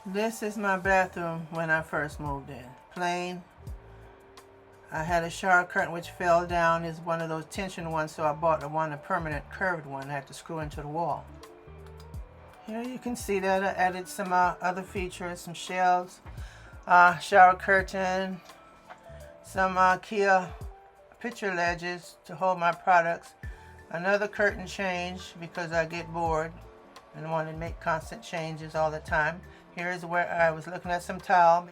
This is my bathroom when I first moved in. Plain. I had a shower curtain which fell down. It's one of those tension ones, so I bought a permanent curved one I had to screw into the wall. Here you can see that I added some other features, some shelves, shower curtain, some Kia picture ledges to hold my products, another curtain change because I get bored and want to make constant changes all the time. Here's where I was looking at some tile.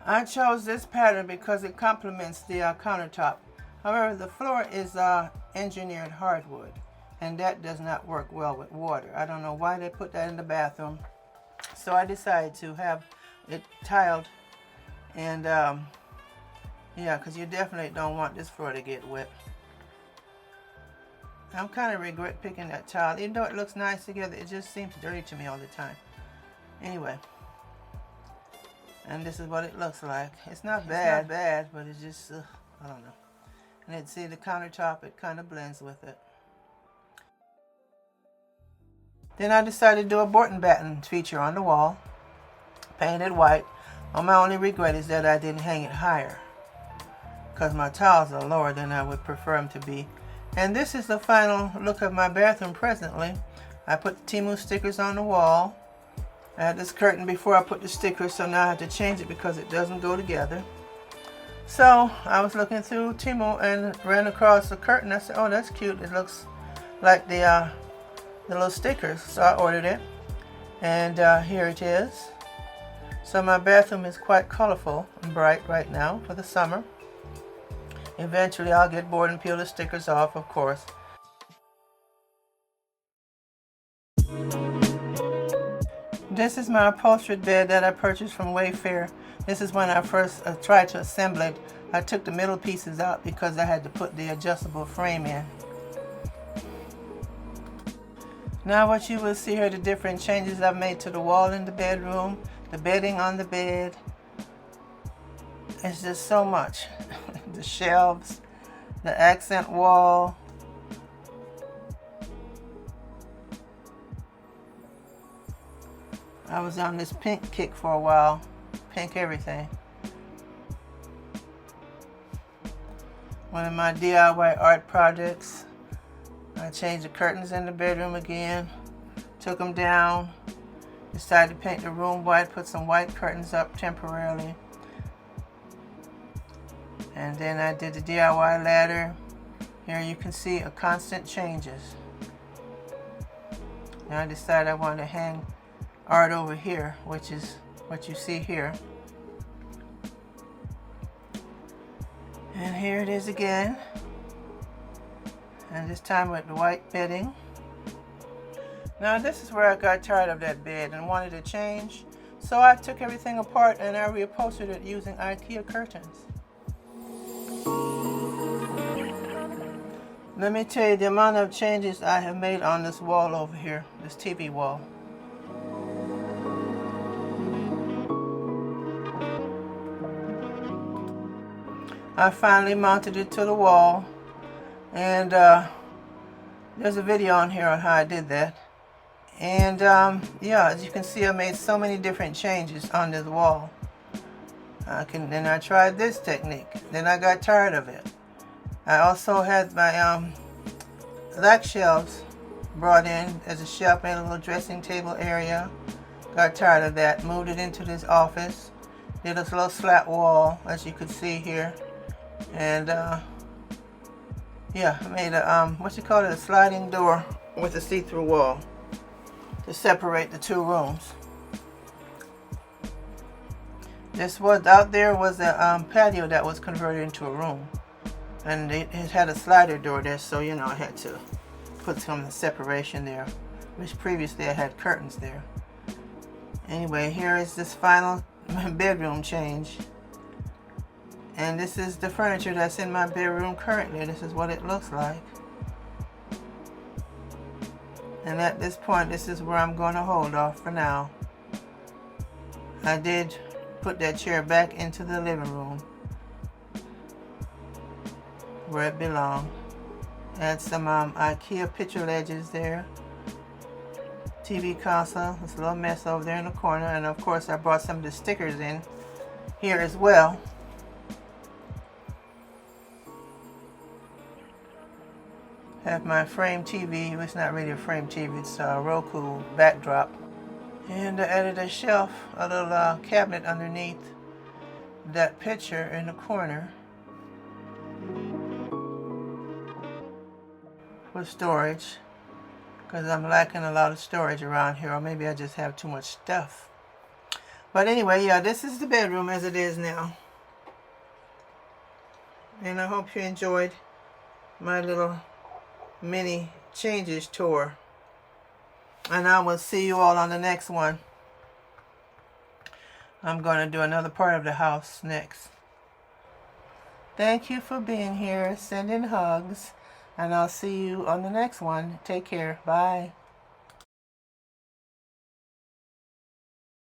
I chose this pattern because it complements the countertop. However, the floor is engineered hardwood, and that does not work well with water. I don't know why they put that in the bathroom. So I decided to have it tiled, and yeah, because you definitely don't want this floor to get wet. I'm kind of regret picking that tile. Even though it looks nice together, it just seems dirty to me all the time. Anyway, and this is what it looks like. It's not bad, but it's just, I don't know. And then see the countertop, it kind of blends with it. Then I decided to do a board and batten feature on the wall, painted white. Well, my only regret is that I didn't hang it higher, because my tiles are lower than I would prefer them to be. And this is the final look of my bathroom presently. I put the Temu stickers on the wall. I had this curtain before I put the stickers, so now I have to change it because it doesn't go together. So I was looking through Temu and ran across the curtain. I said, oh, that's cute. It looks like the little stickers. So I ordered it, and here it is. So my bathroom is quite colorful and bright right now for the summer. Eventually I'll get bored and peel the stickers off, of course. This is my upholstered bed that I purchased from Wayfair. This is when I first tried to assemble it. I took the middle pieces out because I had to put the adjustable frame in. Now what you will see here are the different changes I've made to the wall in the bedroom, the bedding on the bed. It's just so much. The shelves, the accent wall. I was on this pink kick for a while. Pink everything. One of my DIY art projects. I changed the curtains in the bedroom again. Took them down. Decided to paint the room white. Put some white curtains up temporarily. And then I did the DIY ladder. Here you can see a constant changes. Now I decided I wanted to hang art over here, which is what you see here. And here it is again. And this time with the white bedding. Now this is where I got tired of that bed and wanted to change. So I took everything apart and I reupholstered it using IKEA curtains. Let me tell you the amount of changes I have made on this wall over here, this TV wall. I finally mounted it to the wall, and there's a video on here on how I did that. And yeah, as you can see, I made so many different changes on this wall. Then I tried this technique. Then I got tired of it. I also had my rack shelves brought in as a shelf, made a little dressing table area. Got tired of that. Moved it into this office. Did this little slat wall, as you can see here. And yeah, I made a a sliding door with a see-through wall to separate the two rooms. This was out there was a patio that was converted into a room, and it had a slider door there, so you know I had to put some separation there, which previously I had curtains there. Anyway, here is this final bedroom change. And this is the furniture that's in my bedroom currently. This is what it looks like. And at this point, this is where I'm going to hold off for now. I did put that chair back into the living room where it belonged. Had some IKEA picture ledges there. TV console. It's a little mess over there in the corner. And of course I brought some of the stickers in here as well. Have my frame TV. It's not really a frame TV. It's a Roku backdrop. And I added a shelf, a little cabinet underneath that picture in the corner for storage, because I'm lacking a lot of storage around here, or maybe I just have too much stuff. But anyway, yeah, this is the bedroom as it is now. And I hope you enjoyed my little mini changes tour. And I will see you all on the next one. I'm going to do another part of the house next. Thank you for being here. Sending hugs. And I'll see you on the next one. Take care. Bye.